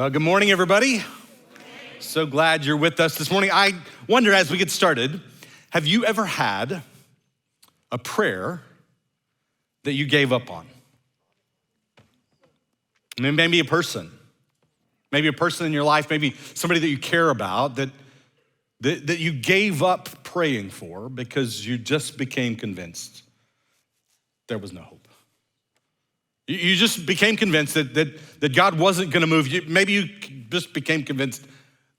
Well, good morning, everybody. So glad you're with us this morning. I wonder, as we get started, have you ever had a prayer that you gave up on? I mean, maybe a person in your life, maybe somebody that you care about that you gave up praying for because you just became convinced there was no hope. You just became convinced that God wasn't gonna move you. Maybe you just became convinced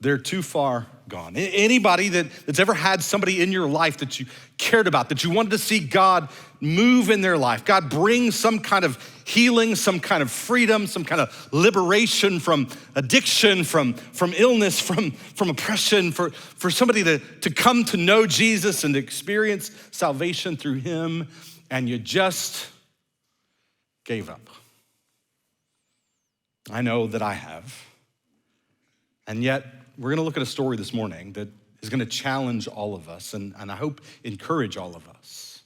they're too far gone. Anybody that's ever had somebody in your life that you cared about, that you wanted to see God move in their life, God bring some kind of healing, some kind of freedom, some kind of liberation from addiction, from illness, from oppression, for somebody to come to know Jesus and experience salvation through him, and you just gave up. I know that I have. And yet, we're gonna look at a story this morning that is gonna challenge all of us and I hope encourage all of us.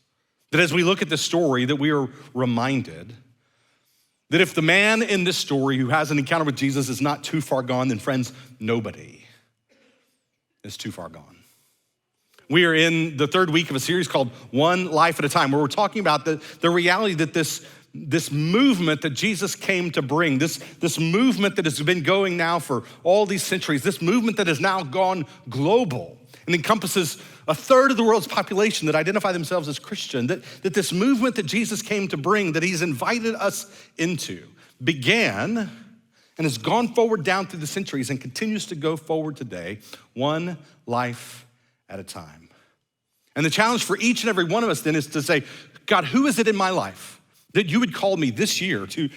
That as we look at this story, that we are reminded that if the man in this story who has an encounter with Jesus is not too far gone, then friends, nobody is too far gone. We are in the third week of a series called One Life at a Time, where we're talking about the reality that this movement that Jesus came to bring, this movement that has been going now for all these centuries, this movement that has now gone global and encompasses a third of the world's population that identify themselves as Christian, that this movement that Jesus came to bring, that he's invited us into, began and has gone forward down through the centuries and continues to go forward today, one life at a time. And the challenge for each and every one of us then is to say, God, who is it in my life that you would call me this year to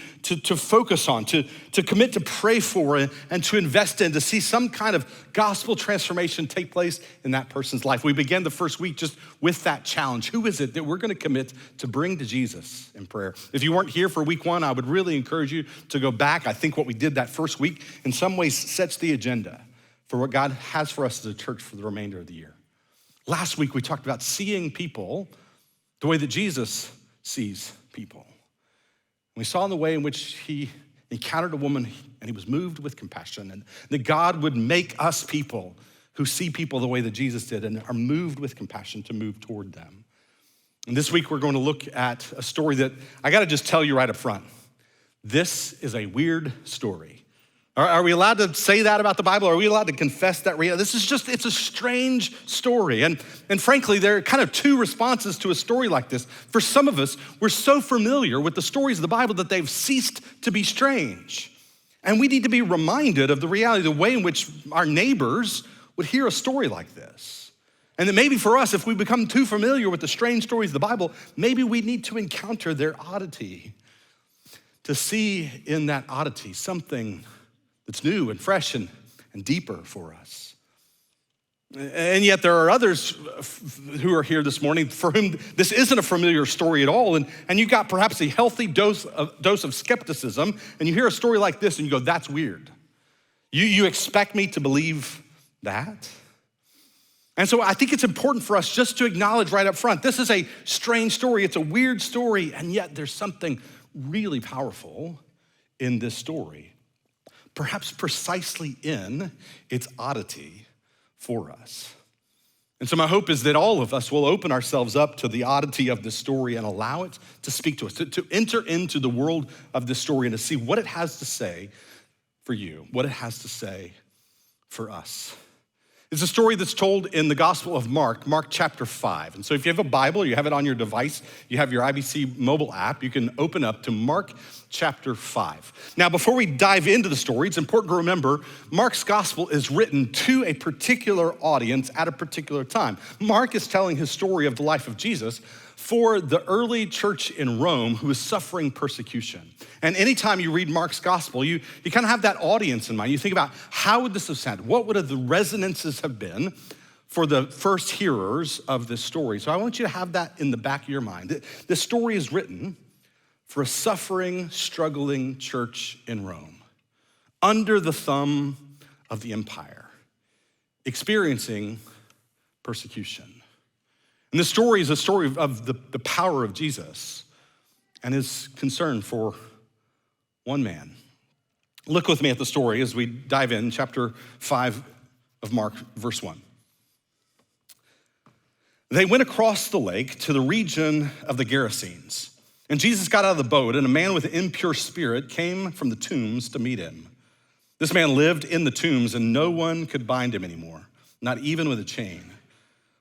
focus on, to commit to pray for and to invest in, to see some kind of gospel transformation take place in that person's life? We began the first week just with that challenge. Who is it that we're gonna commit to bring to Jesus in prayer? If you weren't here for week one, I would really encourage you to go back. I think what we did that first week in some ways sets the agenda for what God has for us as a church for the remainder of the year. Last week, we talked about seeing people the way that Jesus sees people. We saw in the way in which he encountered a woman and he was moved with compassion, and that God would make us people who see people the way that Jesus did and are moved with compassion to move toward them. And this week, we're going to look at a story that I gotta just tell you right up front. This is a weird story. Are we allowed to say that about the Bible? Are we allowed to confess that reality? It's a strange story. And frankly, there are kind of two responses to a story like this. For some of us, we're so familiar with the stories of the Bible that they've ceased to be strange. And we need to be reminded of the reality, the way in which our neighbors would hear a story like this. And that maybe for us, if we become too familiar with the strange stories of the Bible, maybe we need to encounter their oddity, to see in that oddity something that's new and fresh and deeper for us. And yet there are others who are here this morning for whom this isn't a familiar story at all, and you got perhaps a healthy dose of skepticism, and you hear a story like this and you go, that's weird. You expect me to believe that? And so I think it's important for us just to acknowledge right up front, this is a strange story, it's a weird story, and yet there's something really powerful in this story. Perhaps precisely in its oddity for us. And so my hope is that all of us will open ourselves up to the oddity of this story and allow it to speak to us, to enter into the world of this story and to see what it has to say for you, what it has to say for us. It's a story that's told in the Gospel of Mark chapter 5. And so if you have a Bible, you have it on your device, you have your IBC mobile app, you can open up to Mark chapter 5. Now, before we dive into the story, it's important to remember Mark's gospel is written to a particular audience at a particular time. Mark is telling his story of the life of Jesus for the early church in Rome who was suffering persecution. And anytime you read Mark's gospel, you kind of have that audience in mind. You think about how would this have sounded? What would the resonances have been for the first hearers of this story? So I want you to have that in the back of your mind. This story is written for a suffering, struggling church in Rome, under the thumb of the empire, experiencing persecution. And this story is a story of the power of Jesus and his concern for one man Look with me at the story as we dive in, chapter 5 of Mark, verse 1. They went across the lake to the region of the Gerasenes. And Jesus got out of the boat, and a man with an impure spirit came from the tombs to meet him. This man lived in the tombs, and no one could bind him anymore, not even with a chain.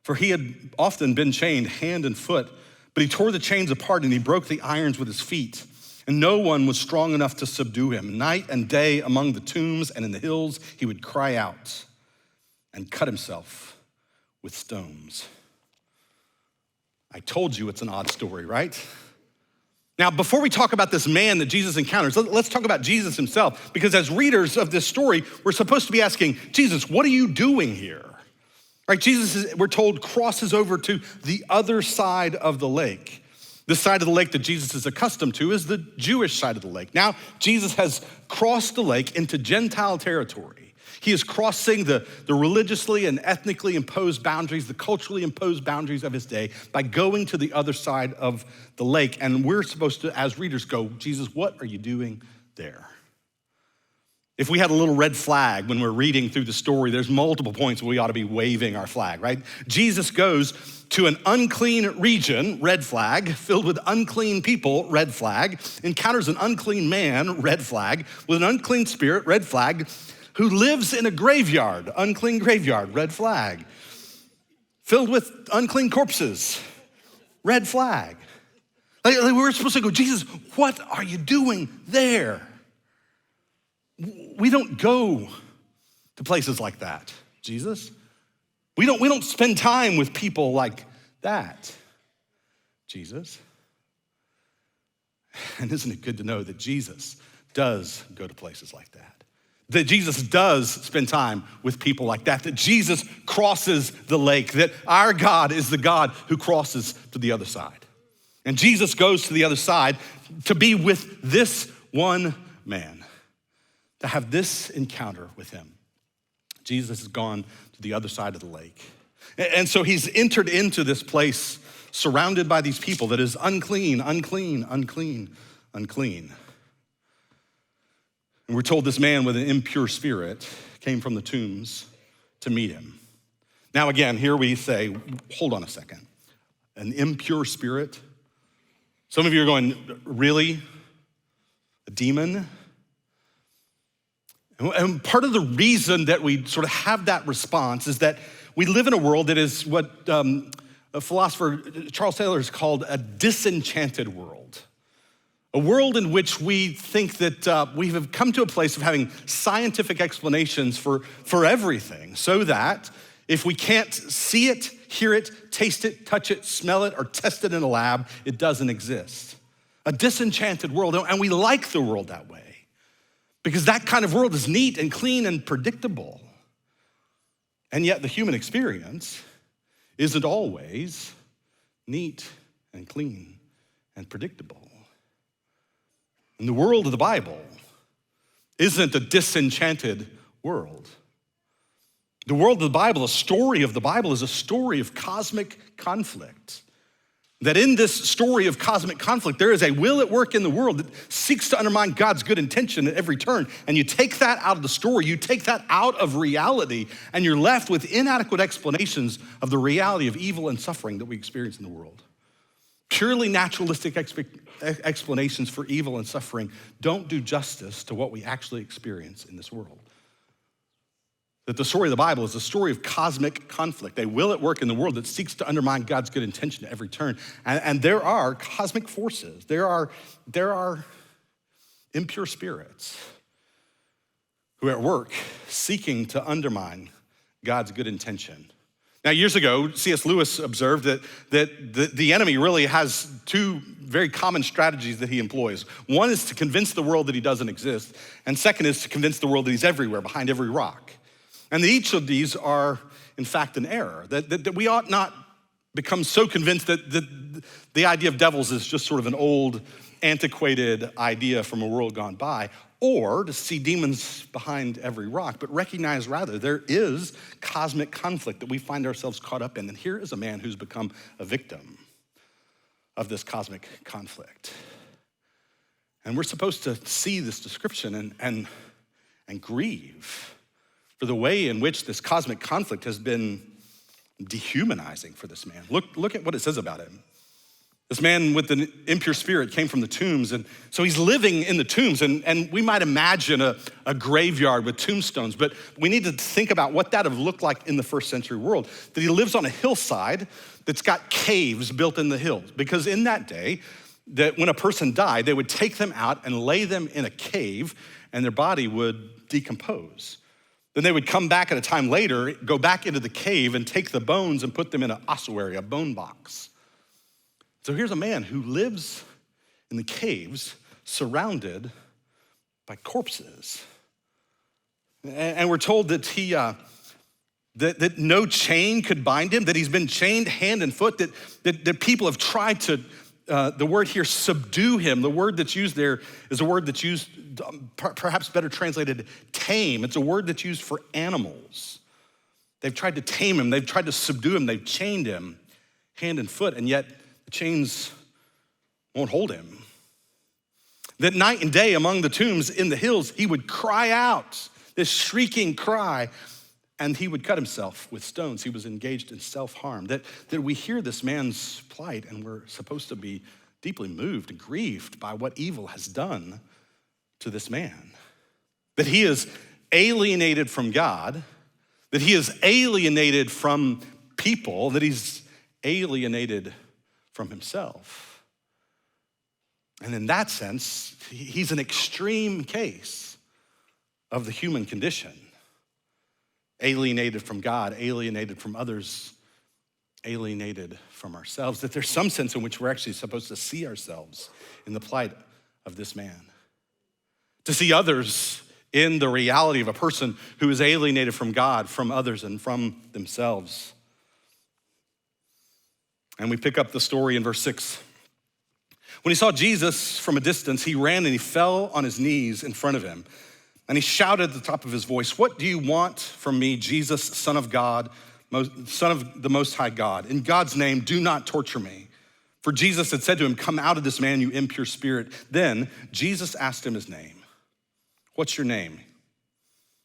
For he had often been chained hand and foot, but he tore the chains apart and he broke the irons with his feet. And no one was strong enough to subdue him. Night and day among the tombs and in the hills, he would cry out and cut himself with stones. I told you it's an odd story, right? Now, before we talk about this man that Jesus encounters, let's talk about Jesus himself, because as readers of this story, we're supposed to be asking, Jesus, what are you doing here? Right? Jesus, we're told, crosses over to the other side of the lake. The side of the lake that Jesus is accustomed to is the Jewish side of the lake. Now, Jesus has crossed the lake into Gentile territory. He is crossing the religiously and ethnically imposed boundaries, the culturally imposed boundaries of his day by going to the other side of the lake. And we're supposed to, as readers, go, Jesus, what are you doing there? If we had a little red flag when we're reading through the story, there's multiple points where we ought to be waving our flag, right? Jesus goes to an unclean region, red flag, filled with unclean people, red flag, encounters an unclean man, red flag, with an unclean spirit, red flag, who lives in a graveyard, unclean graveyard, red flag, filled with unclean corpses, red flag. Like we're supposed to go, Jesus, what are you doing there? We don't go to places like that, Jesus. We don't spend time with people like that, Jesus. And isn't it good to know that Jesus does go to places like that? That Jesus does spend time with people like that, that Jesus crosses the lake, that our God is the God who crosses to the other side. And Jesus goes to the other side to be with this one man, to have this encounter with him. Jesus has gone to the other side of the lake. And so he's entered into this place surrounded by these people that is unclean, unclean, unclean, unclean. And we're told this man with an impure spirit came from the tombs to meet him. Now again, here we say, hold on a second. An impure spirit? Some of you are going, really? A demon? And part of the reason that we sort of have that response is that we live in a world that is what a philosopher, Charles Taylor, has called a disenchanted world. A world in which we think that we have come to a place of having scientific explanations for everything, so that if we can't see it, hear it, taste it, touch it, smell it, or test it in a lab, it doesn't exist. A disenchanted world, and we like the world that way. Because that kind of world is neat and clean and predictable. And yet the human experience isn't always neat and clean and predictable. And the world of the Bible isn't a disenchanted world. The world of the Bible, the story of the Bible, is a story of cosmic conflict. That in this story of cosmic conflict, there is a will at work in the world that seeks to undermine God's good intention at every turn. And you take that out of the story, you take that out of reality, and you're left with inadequate explanations of the reality of evil and suffering that we experience in the world. Purely naturalistic explanations for evil and suffering don't do justice to what we actually experience in this world. That the story of the Bible is a story of cosmic conflict, a will at work in the world that seeks to undermine God's good intention at every turn. And there are cosmic forces. There are impure spirits who are at work seeking to undermine God's good intention. Now, years ago, C.S. Lewis observed that the enemy really has two very common strategies that he employs. One is to convince the world that he doesn't exist, and second is to convince the world that he's everywhere, behind every rock. And each of these are, in fact, an error, that we ought not become so convinced that the idea of devils is just sort of an old, antiquated idea from a world gone by, or to see demons behind every rock, but recognize rather there is cosmic conflict that we find ourselves caught up in. And here is a man who's become a victim of this cosmic conflict. And we're supposed to see this description and and grieve for the way in which this cosmic conflict has been dehumanizing for this man. Look at what it says about him. This man with an impure spirit came from the tombs, and so he's living in the tombs, and we might imagine a graveyard with tombstones, but we need to think about what that would have looked like in the first century world. That he lives on a hillside that's got caves built in the hills, because in that day, that when a person died, they would take them out and lay them in a cave, and their body would decompose. Then they would come back at a time later, go back into the cave and take the bones and put them in an ossuary, a bone box. So here's a man who lives in the caves surrounded by corpses. And we're told that that no chain could bind him, that he's been chained hand and foot, that people have tried to, the word here, subdue him. The word that's used there is a word that's used, perhaps better translated, tame. It's a word that's used for animals. They've tried to tame him. They've tried to subdue him. They've chained him hand and foot, and yet the chains won't hold him. That night and day among the tombs in the hills, he would cry out, this shrieking cry, and he would cut himself with stones. He was engaged in self-harm. That we hear this man's plight, and we're supposed to be deeply moved and grieved by what evil has done to this man. That he is alienated from God, that he is alienated from people, that he's alienated from himself. And in that sense, he's an extreme case of the human condition. Alienated from God, alienated from others, alienated from ourselves. That there's some sense in which we're actually supposed to see ourselves in the plight of this man. To see others in the reality of a person who is alienated from God, from others, and from themselves. And we pick up the story in verse 6. When he saw Jesus from a distance, he ran and he fell on his knees in front of him. And he shouted at the top of his voice, "What do you want from me, Jesus, Son of God, Son of the Most High God? In God's name, do not torture me." For Jesus had said to him, "Come out of this man, you impure spirit." Then Jesus asked him his name. "What's your name?"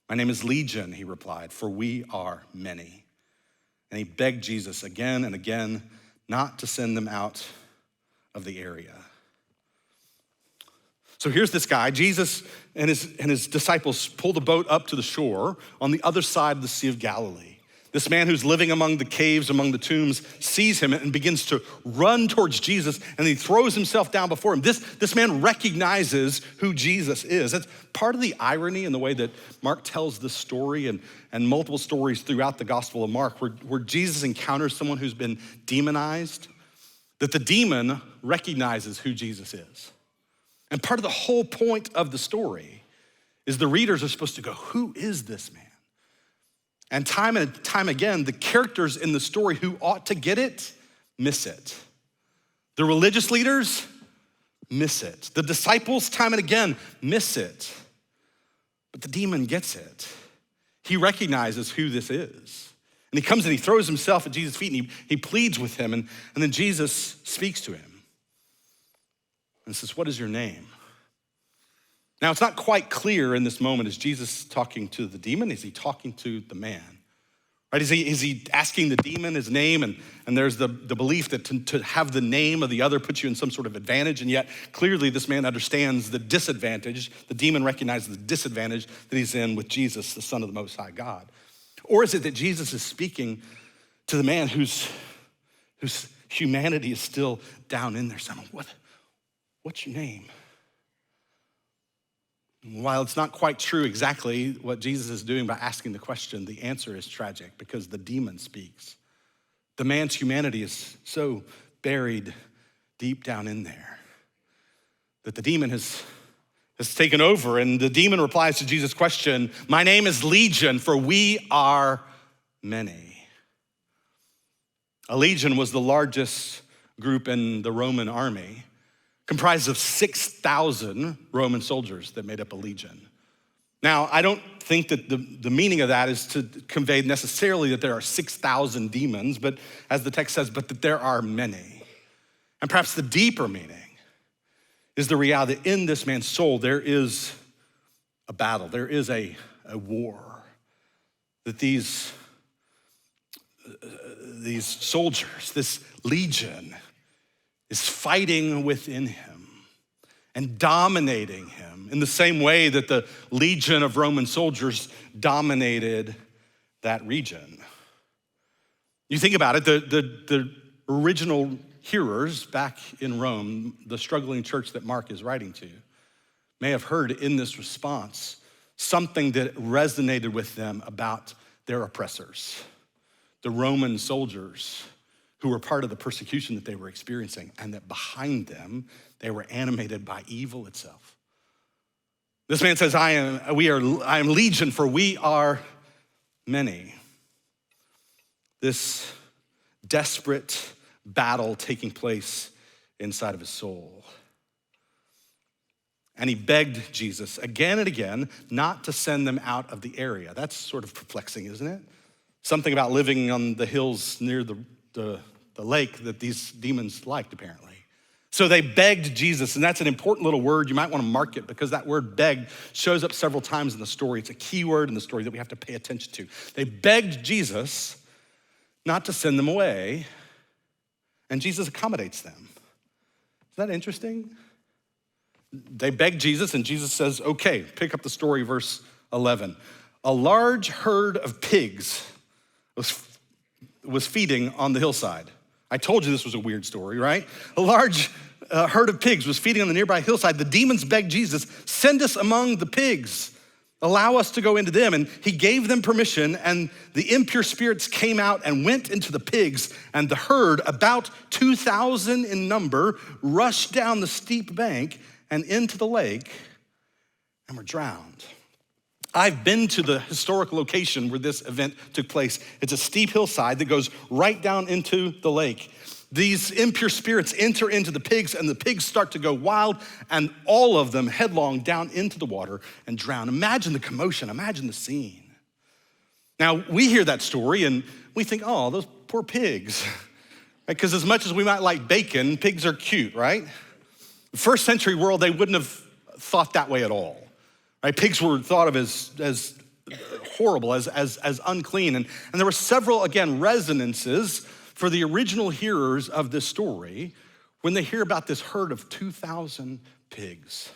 "My name is Legion," he replied, "for we are many." And he begged Jesus again and again not to send them out of the area. So here's this guy, Jesus and his disciples pull the boat up to the shore on the other side of the Sea of Galilee. This man who's living among the caves, among the tombs, sees him and begins to run towards Jesus, and he throws himself down before him. This man recognizes who Jesus is. That's part of the irony in the way that Mark tells this story and multiple stories throughout the Gospel of Mark where Jesus encounters someone who's been demonized, that the demon recognizes who Jesus is. And part of the whole point of the story is the readers are supposed to go, who is this man? And time again, the characters in the story who ought to get it, miss it. The religious leaders, miss it. The disciples, time and again, miss it. But the demon gets it. He recognizes who this is. And he comes and he throws himself at Jesus' feet and he pleads with him. And then Jesus speaks to him and says, "What is your name?" Now, it's not quite clear in this moment, is Jesus talking to the demon? Is he talking to the man? Right? Is he asking the demon his name? And there's the belief that to have the name of the other puts you in some sort of advantage, and yet clearly this man understands the disadvantage. The demon recognizes the disadvantage that he's in with Jesus, the Son of the Most High God. Or is it that Jesus is speaking to the man whose humanity is still down in there? Someone, what's your name? While it's not quite true exactly what Jesus is doing by asking the question, the answer is tragic because the demon speaks. The man's humanity is so buried deep down in there that the demon has taken over, and the demon replies to Jesus' question, "My name is Legion, for we are many." A legion was the largest group in the Roman army, comprised of 6,000 Roman soldiers that made up a legion. Now, I don't think that the meaning of that is to convey necessarily that there are 6,000 demons, but as the text says, but that there are many. And perhaps the deeper meaning is the reality that in this man's soul, there is a battle. There is a war that these soldiers, this legion, is fighting within him and dominating him in the same way that the legion of Roman soldiers dominated that region. You think about it, the original hearers back in Rome, the struggling church that Mark is writing to, may have heard in this response something that resonated with them about their oppressors, the Roman soldiers who were part of the persecution that they were experiencing, and that behind them, they were animated by evil itself. This man says, I am legion, for we are many. This desperate battle taking place inside of his soul. And he begged Jesus again and again not to send them out of the area. That's sort of perplexing, isn't it? Something about living on the hills near the lake that these demons liked, apparently. So they begged Jesus, and that's an important little word. You might want to mark it because that word begged shows up several times in the story. It's a key word in the story that we have to pay attention to. They begged Jesus not to send them away, and Jesus accommodates them. Is that interesting? They begged Jesus, and Jesus says, okay, pick up the story, verse 11. A large herd of pigs was feeding on the hillside. I told you this was a weird story, right? A large herd of pigs was feeding on the nearby hillside. The demons begged Jesus, send us among the pigs. Allow us to go into them. And he gave them permission, and the impure spirits came out and went into the pigs, and the herd, about 2,000 in number, rushed down the steep bank and into the lake and were drowned. I've been to the historic location where this event took place. It's a steep hillside that goes right down into the lake. These impure spirits enter into the pigs, and the pigs start to go wild, and all of them headlong down into the water and drown. Imagine the commotion, imagine the scene. Now, we hear that story and we think, oh, those poor pigs. Because as much as we might like bacon, pigs are cute, right? The first century world, they wouldn't have thought that way at all. Right? Pigs were thought of as horrible, as unclean. And there were several, again, resonances for the original hearers of this story when they hear about this herd of 2,000 pigs.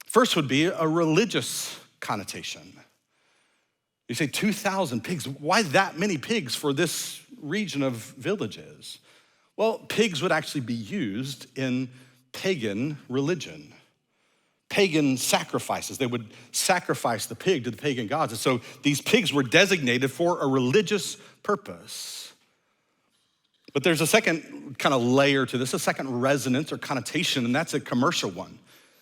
First would be a religious connotation. You say 2,000 pigs, why that many pigs for this region of villages? Well, pigs would actually be used in pagan religion. Pagan sacrifices. They would sacrifice the pig to the pagan gods. And so these pigs were designated for a religious purpose. But there's a second kind of layer to this, a second resonance or connotation, and that's a commercial one.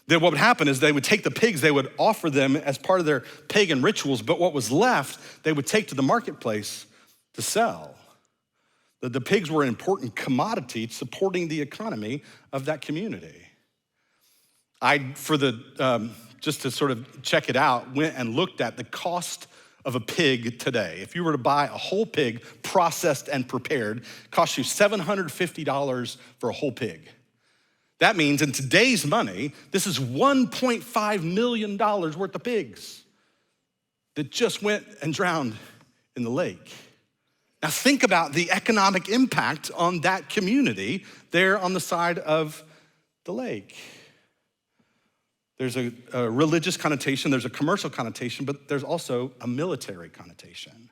Then what would happen is they would take the pigs, they would offer them as part of their pagan rituals, but what was left, they would take to the marketplace to sell. The pigs were an important commodity supporting the economy of that community. Just to sort of check it out, went and looked at the cost of a pig today. If you were to buy a whole pig, processed and prepared, it costs you $750 for a whole pig. That means in today's money, this is $1.5 million worth of pigs that just went and drowned in the lake. Now think about the economic impact on that community there on the side of the lake. There's a religious connotation, there's a commercial connotation, but there's also a military connotation.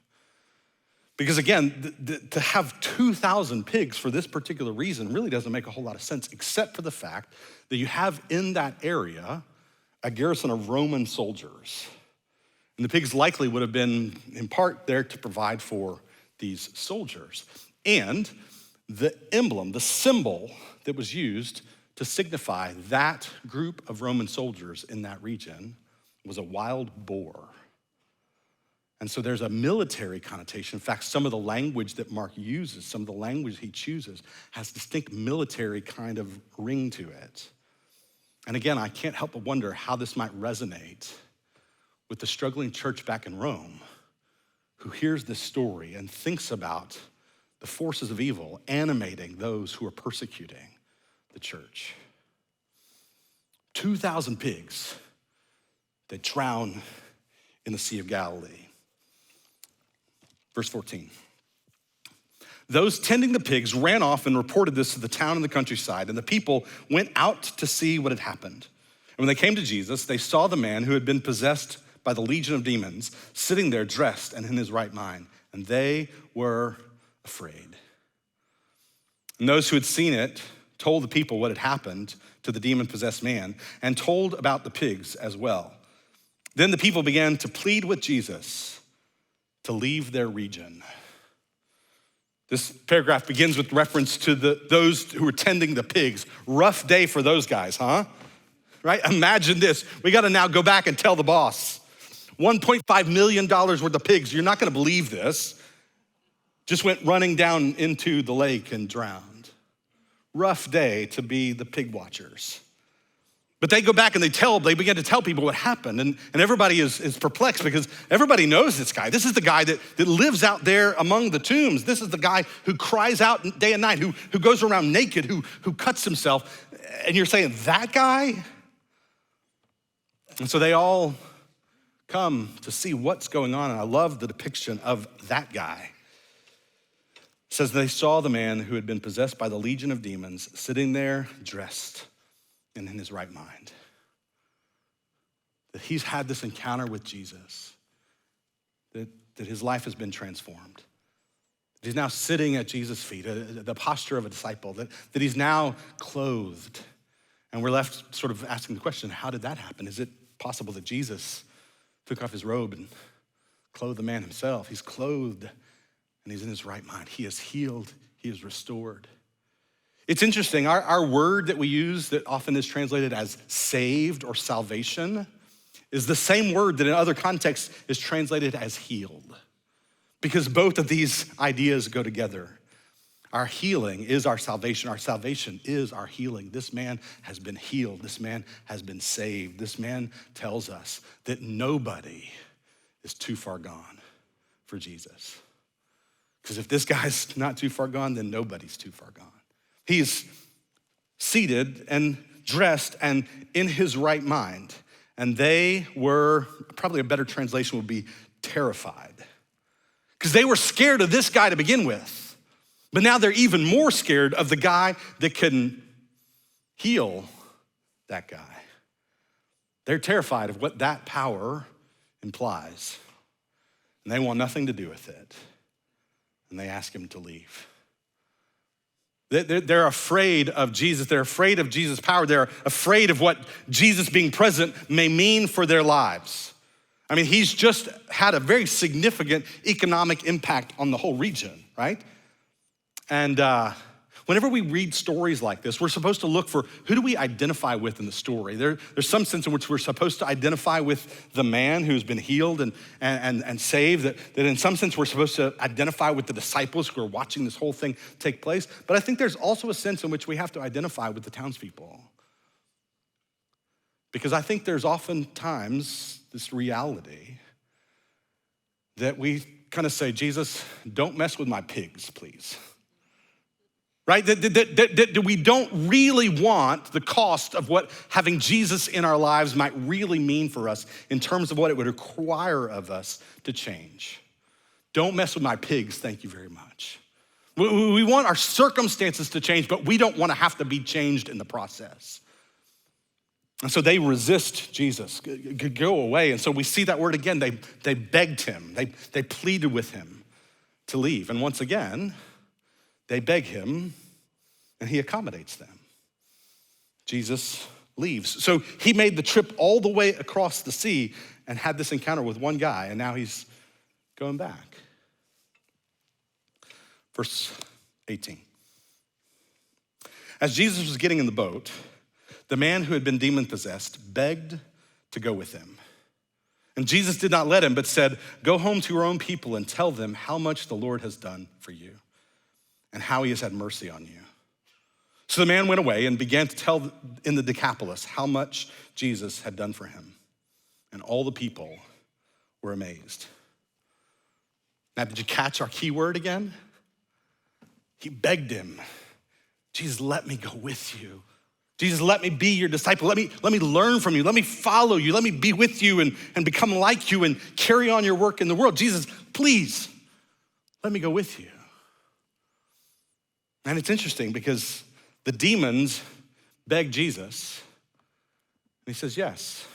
Because again, to have 2,000 pigs for this particular reason really doesn't make a whole lot of sense, except for the fact that you have in that area a garrison of Roman soldiers. And the pigs likely would have been in part there to provide for these soldiers. And the emblem, the symbol that was used to signify that group of Roman soldiers in that region was a wild boar. And so there's a military connotation. In fact, some of the language that Mark uses, some of the language he chooses, has distinct military kind of ring to it. And again, I can't help but wonder how this might resonate with the struggling church back in Rome who hears this story and thinks about the forces of evil animating those who are persecuting the church. 2,000 pigs They drown in the Sea of Galilee. Verse 14. Those tending the pigs ran off and reported this to the town and the countryside, and the people went out to see what had happened. And when they came to Jesus, they saw the man who had been possessed by the legion of demons sitting there dressed and in his right mind, and they were afraid. And those who had seen it told the people what had happened to the demon-possessed man and told about the pigs as well. Then the people began to plead with Jesus to leave their region. This paragraph begins with reference to those who were tending the pigs. Rough day for those guys, huh? Right? Imagine this. We got to now go back and tell the boss. $1.5 million worth of pigs. You're not going to believe this. Just went running down into the lake and drowned. Rough day to be the pig watchers. But they go back and they begin to tell people what happened. And everybody is perplexed because everybody knows this guy. This is the guy that lives out there among the tombs. This is the guy who cries out day and night, who goes around naked, who cuts himself. And you're saying, that guy? And so they all come to see what's going on. And I love the depiction of that guy. It says they saw the man who had been possessed by the legion of demons sitting there dressed and in his right mind. That he's had this encounter with Jesus, that his life has been transformed. That he's now sitting at Jesus' feet, the posture of a disciple, that he's now clothed. And we're left sort of asking the question, how did that happen? Is it possible that Jesus took off his robe and clothed the man himself? He's clothed and he's in his right mind. He is healed, he is restored. It's interesting, our word that we use that often is translated as saved or salvation is the same word that in other contexts is translated as healed, because both of these ideas go together. Our healing is our salvation is our healing. This man has been healed, this man has been saved. This man tells us that nobody is too far gone for Jesus. Because if this guy's not too far gone, then nobody's too far gone. He's seated and dressed and in his right mind. And they were, probably a better translation would be terrified. Because they were scared of this guy to begin with. But now they're even more scared of the guy that can heal that guy. They're terrified of what that power implies. And they want nothing to do with it. And they ask him to leave. They're afraid of Jesus. They're afraid of Jesus' power. They're afraid of what Jesus being present may mean for their lives. I mean, he's just had a very significant economic impact on the whole region, right? And whenever we read stories like this, we're supposed to look for who do we identify with in the story. There's some sense in which we're supposed to identify with the man who's been healed and saved, that in some sense we're supposed to identify with the disciples who are watching this whole thing take place. But I think there's also a sense in which we have to identify with the townspeople. Because I think there's oftentimes this reality that we kind of say, Jesus, don't mess with my pigs, please. Right? That we don't really want the cost of what having Jesus in our lives might really mean for us in terms of what it would require of us to change. Don't mess with my pigs, thank you very much. We want our circumstances to change, but we don't want to have to be changed in the process. And so they resist Jesus, go away. And so we see that word again, they begged him, they pleaded with him to leave. And once again, they beg him, and he accommodates them. Jesus leaves. So he made the trip all the way across the sea and had this encounter with one guy, and now he's going back. Verse 18. As Jesus was getting in the boat, the man who had been demon-possessed begged to go with him. And Jesus did not let him, but said, "Go home to your own people and tell them how much the Lord has done for you and how he has had mercy on you." So the man went away and began to tell in the Decapolis how much Jesus had done for him. And all the people were amazed. Now, did you catch our key word again? He begged him, Jesus, let me go with you. Jesus, let me be your disciple. Let me learn from you. Let me follow you. Let me be with you and become like you and carry on your work in the world. Jesus, please, let me go with you. And it's interesting because the demons beg Jesus, and he says, yes.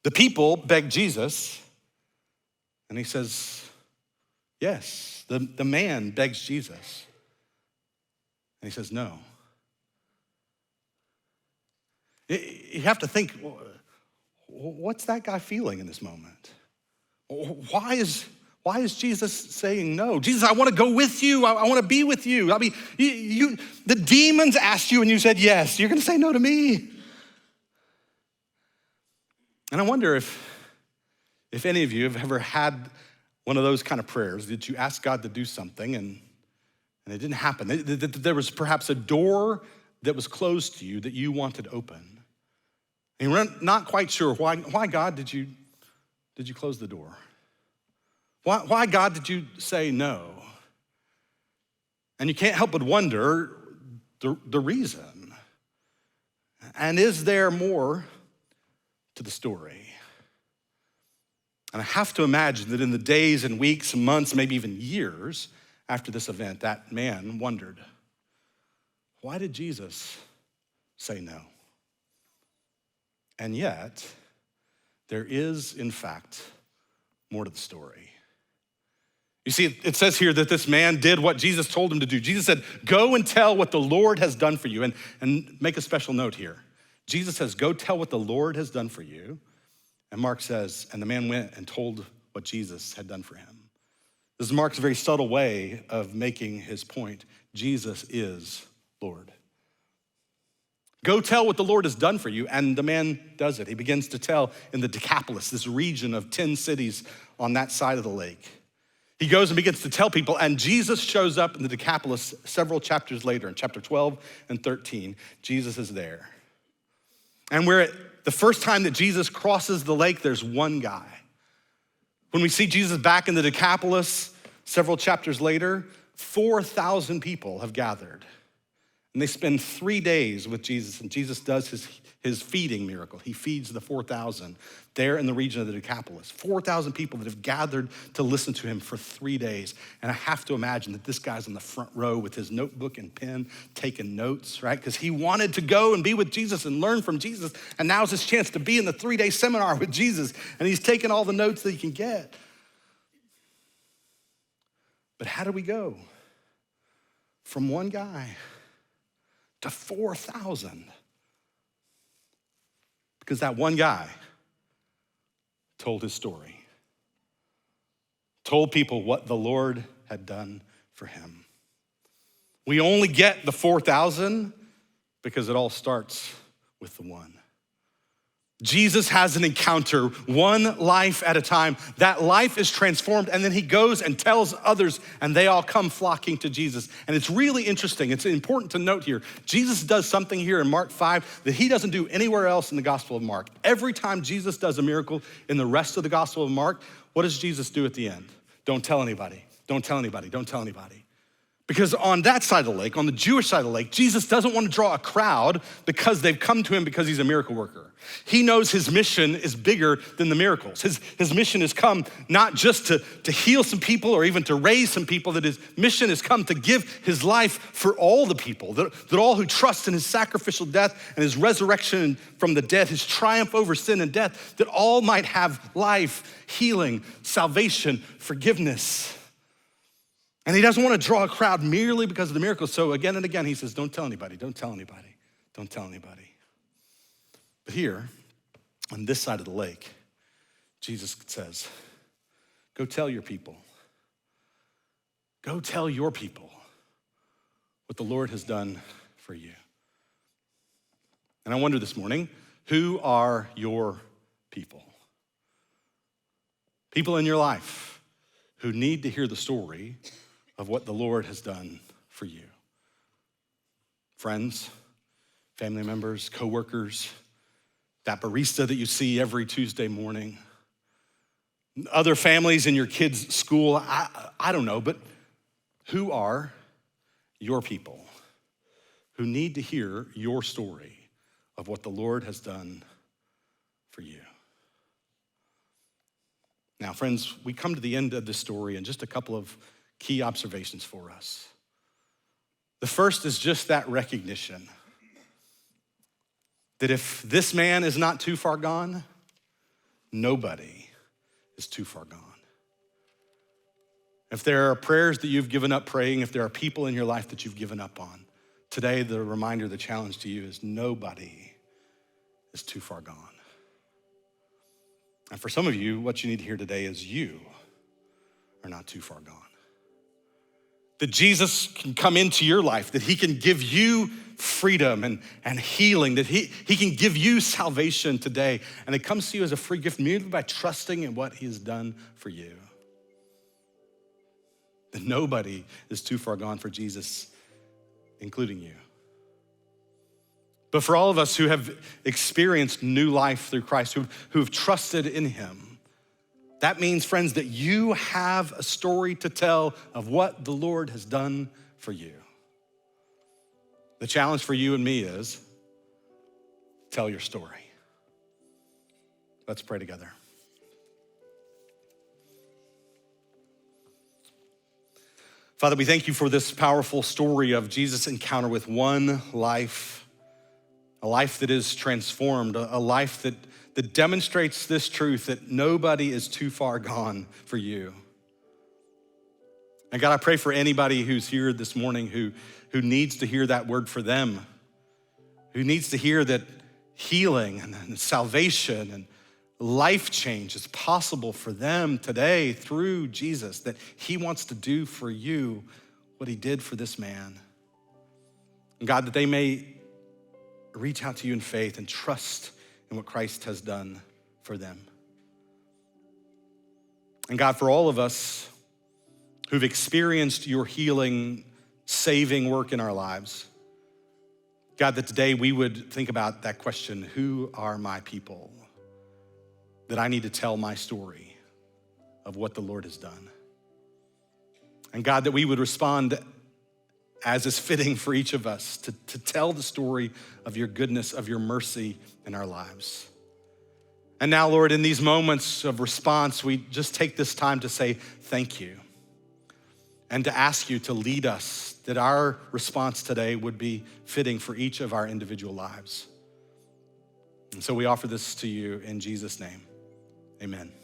The people beg Jesus, and he says, yes. The man begs Jesus, and he says, no. You have to think, what's that guy feeling in this moment? Why is Jesus saying no? Jesus, I want to go with you. I want to be with you. I mean, the demons asked you and you said yes. You're going to say no to me. And I wonder if any of you have ever had one of those kind of prayers that you ask God to do something and it didn't happen. There was perhaps a door that was closed to you that you wanted open. And you're not quite sure why God did you close the door? Why God did you say no? And you can't help but wonder the reason. And is there more to the story? And I have to imagine that in the days and weeks, months, maybe even years after this event, that man wondered, why did Jesus say no? And yet, there is, in fact, more to the story. You see, it says here that this man did what Jesus told him to do. Jesus said, go and tell what the Lord has done for you. And make a special note here. Jesus says, go tell what the Lord has done for you. And Mark says, and the man went and told what Jesus had done for him. This is Mark's very subtle way of making his point. Jesus is Lord. Go tell what the Lord has done for you. And the man does it. He begins to tell in the Decapolis, this region of 10 cities on that side of the lake. He goes and begins to tell people, and Jesus shows up in the Decapolis several chapters later. In chapter 12 and 13, Jesus is there. And we're at the first time that Jesus crosses the lake, there's one guy. When we see Jesus back in the Decapolis several chapters later, 4,000 people have gathered. And they spend 3 days with Jesus, and Jesus does his feeding miracle. He feeds the 4,000 there in the region of the Decapolis. 4,000 people that have gathered to listen to him for 3 days. And I have to imagine that this guy's in the front row with his notebook and pen taking notes, right? Because he wanted to go and be with Jesus and learn from Jesus. And now's his chance to be in the 3-day seminar with Jesus. And he's taking all the notes that he can get. But how do we go from one guy to 4,000? Because that one guy told his story, told people what the Lord had done for him. We only get the 4,000 because it all starts with the one. Jesus has an encounter, one life at a time. That life is transformed, and then he goes and tells others, and they all come flocking to Jesus. And it's really interesting. It's important to note here. Jesus does something here in Mark 5 that he doesn't do anywhere else in the Gospel of Mark. Every time Jesus does a miracle in the rest of the Gospel of Mark, what does Jesus do at the end? Don't tell anybody. Don't tell anybody. Don't tell anybody. Because on that side of the lake, on the Jewish side of the lake, Jesus doesn't want to draw a crowd because they've come to him because he's a miracle worker. He knows his mission is bigger than the miracles. His mission has come not just to heal some people or even to raise some people, that his mission has come to give his life for all the people, that all who trust in his sacrificial death and his resurrection from the dead, his triumph over sin and death, that all might have life, healing, salvation, forgiveness. And he doesn't want to draw a crowd merely because of the miracles. So again and again, he says, don't tell anybody, don't tell anybody, don't tell anybody. But here, on this side of the lake, Jesus says, go tell your people. Go tell your people what the Lord has done for you. And I wonder this morning, who are your people? People in your life who need to hear the story of what the Lord has done for you. Friends, family members, coworkers, that barista that you see every Tuesday morning, other families in your kids' school, I don't know, but who are your people? who need to hear your story of what the Lord has done for you. Now, friends, we come to the end of this story and just a couple of key observations for us. The first is just that recognition that if this man is not too far gone, nobody is too far gone. If there are prayers that you've given up praying, if there are people in your life that you've given up on, today the reminder, the challenge to you is nobody is too far gone. And for some of you, what you need to hear today is you are not too far gone. That Jesus can come into your life, that he can give you freedom and healing, that he can give you salvation today. And it comes to you as a free gift merely by trusting in what he has done for you. That nobody is too far gone for Jesus, including you. But for all of us who have experienced new life through Christ, who have trusted in him, that means, friends, that you have a story to tell of what the Lord has done for you. The challenge for you and me is tell your story. Let's pray together. Father, we thank you for this powerful story of Jesus' encounter with one life, a life that is transformed, a life that demonstrates this truth that nobody is too far gone for you. And God, I pray for anybody who's here this morning who needs to hear that word for them, who needs to hear that healing and salvation and life change is possible for them today through Jesus, that he wants to do for you what he did for this man. And God, that they may reach out to you in faith and trust in what Christ has done for them. And God, for all of us who've experienced your healing, saving work in our lives, God, that today we would think about that question, who are my people? That I need to tell my story of what the Lord has done. And God, that we would respond as is fitting for each of us to tell the story of your goodness, of your mercy in our lives. And now, Lord, in these moments of response, we just take this time to say thank you and to ask you to lead us, that our response today would be fitting for each of our individual lives. And so we offer this to you in Jesus' name. Amen.